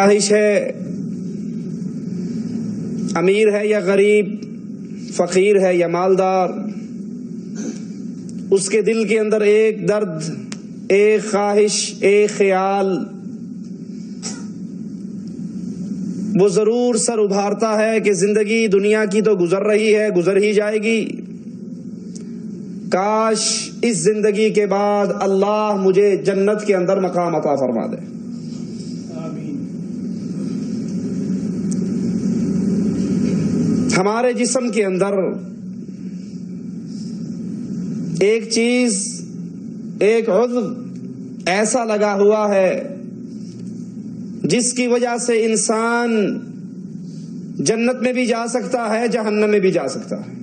خواہش ہے، امیر ہے یا غریب، فقیر ہے یا مالدار، اس کے دل کے اندر ایک درد، ایک خواہش، ایک خیال وہ ضرور سر ابھارتا ہے کہ زندگی دنیا کی تو گزر رہی ہے، گزر ہی جائے گی، کاش اس زندگی کے بعد اللہ مجھے جنت کے اندر مقام عطا فرما دے۔ ہمارے جسم کے اندر ایک چیز، ایک عضو ایسا لگا ہوا ہے جس کی وجہ سے انسان جنت میں بھی جا سکتا ہے، جہنم میں بھی جا سکتا ہے۔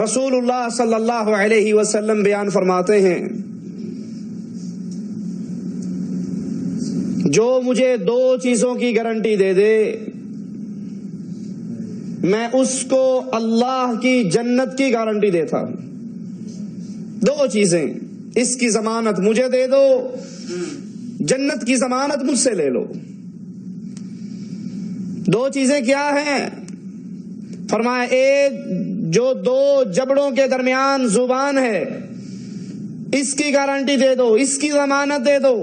رسول اللہ صلی اللہ علیہ وسلم بیان فرماتے ہیں، جو مجھے دو چیزوں کی گارنٹی دے دے میں اس کو اللہ کی جنت کی گارنٹی دیتا ہوں۔ دو چیزیں، اس کی ضمانت مجھے دے دو، جنت کی ضمانت مجھ سے لے لو۔ دو چیزیں کیا ہیں؟ فرمایا، ایک جو دو جبڑوں کے درمیان زبان ہے اس کی گارنٹی دے دو، اس کی ضمانت دے دو،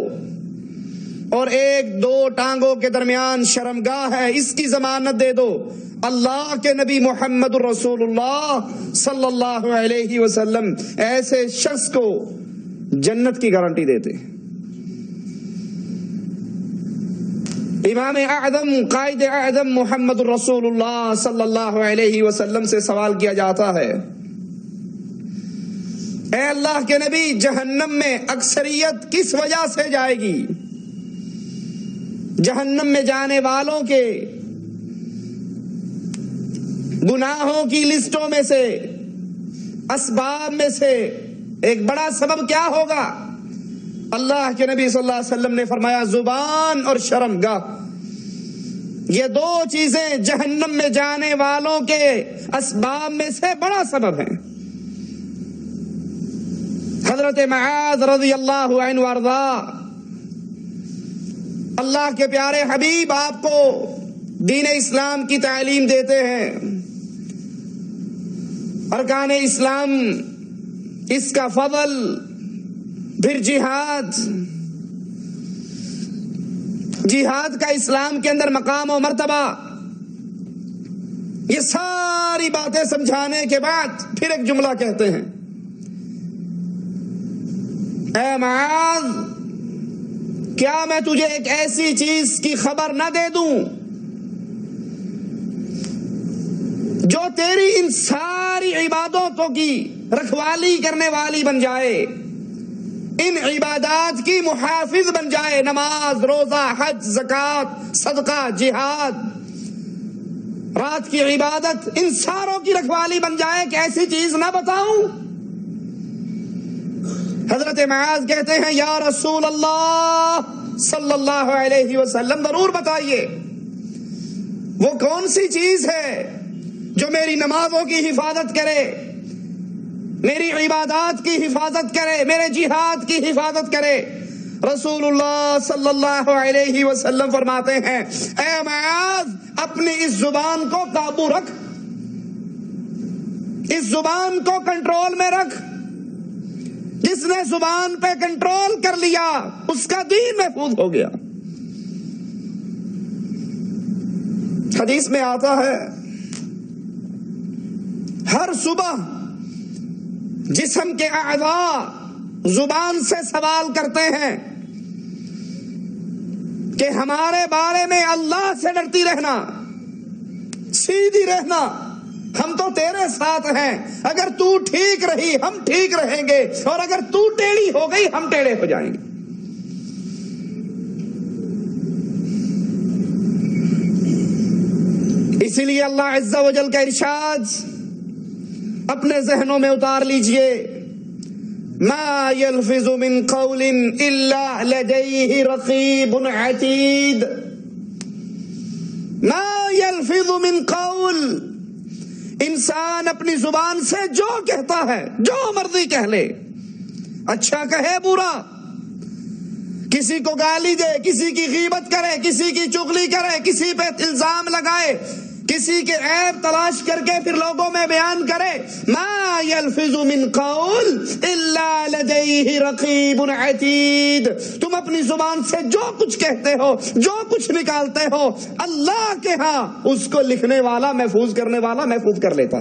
اور ایک دو ٹانگوں کے درمیان شرمگاہ ہے، اس کی ضمانت دے دو۔ اللہ کے نبی محمد رسول اللہ صلی اللہ علیہ وسلم ایسے شخص کو جنت کی گارنٹی دیتے۔ امام اعظم، قائد اعظم محمد رسول اللہ صلی اللہ علیہ وسلم سے سوال کیا جاتا ہے، اے اللہ کے نبی، جہنم میں اکثریت کس وجہ سے جائے گی؟ جہنم میں جانے والوں کے گناہوں کی لسٹوں میں سے، اسباب میں سے ایک بڑا سبب کیا ہوگا؟ اللہ کے نبی صلی اللہ علیہ وسلم نے فرمایا، زبان اور شرمگاہ، یہ دو چیزیں جہنم میں جانے والوں کے اسباب میں سے بڑا سبب ہیں۔ حضرت معاذ رضی اللہ عنہ وارضا، اللہ کے پیارے حبیب آپ کو دین اسلام کی تعلیم دیتے ہیں، ارکان اسلام، اس کا فضل، پھر جہاد کا اسلام کے اندر مقام و مرتبہ، یہ ساری باتیں سمجھانے کے بعد پھر ایک جملہ کہتے ہیں، اے معاذ، کیا میں تجھے ایک ایسی چیز کی خبر نہ دے دوں جو تیری ان ساری عبادتوں کی رکھوالی کرنے والی بن جائے، ان عبادات کی محافظ بن جائے، نماز، روزہ، حج، زکوٰۃ، صدقہ، جہاد، رات کی عبادت، ان ساروں کی رکھوالی بن جائے کہ ایسی چیز نہ بتاؤں؟ حضرت معاذ کہتے ہیں، یا رسول اللہ صلی اللہ علیہ وسلم، ضرور بتائیے، وہ کون سی چیز ہے جو میری نمازوں کی حفاظت کرے، میری عبادات کی حفاظت کرے، میرے جہاد کی حفاظت کرے؟ رسول اللہ صلی اللہ علیہ وسلم فرماتے ہیں، اے معاذ، اپنی اس زبان کو قابو رکھ، اس زبان کو کنٹرول میں رکھ۔ جس نے زبان پہ کنٹرول کر لیا اس کا دین محفوظ ہو گیا۔ حدیث میں آتا ہے، ہر صبح جسم کے اعضاء زبان سے سوال کرتے ہیں کہ ہمارے بارے میں اللہ سے ڈرتی رہنا، سیدھی رہنا، ہم تو تیرے ساتھ ہیں، اگر تو ٹھیک رہی ہم ٹھیک رہیں گے، اور اگر تو ٹیڑھی ہو گئی ہم ٹیڑھے ہو جائیں گے۔ اسی لیے اللہ عز و جل کا ارشاد اپنے ذہنوں میں اتار لیجئے، ما يلفظ من قول الا لديه رقیب عتید، ما يلفظ من قول، انسان اپنی زبان سے جو کہتا ہے، جو مرضی کہہ لے، اچھا کہے برا، کسی کو گالی دے، کسی کی غیبت کرے، کسی کی چغلی کرے، کسی پہ الزام لگائے، کسی کے عیب تلاش کر کے پھر لوگوں میں بیان کرے، ما یلفظ من قول الا لدیہ رقیب عتید، تم اپنی زبان سے جو کچھ کہتے ہو، جو کچھ نکالتے ہو، اللہ کے ہاں اس کو لکھنے والا، محفوظ کرنے والا محفوظ کر لیتا.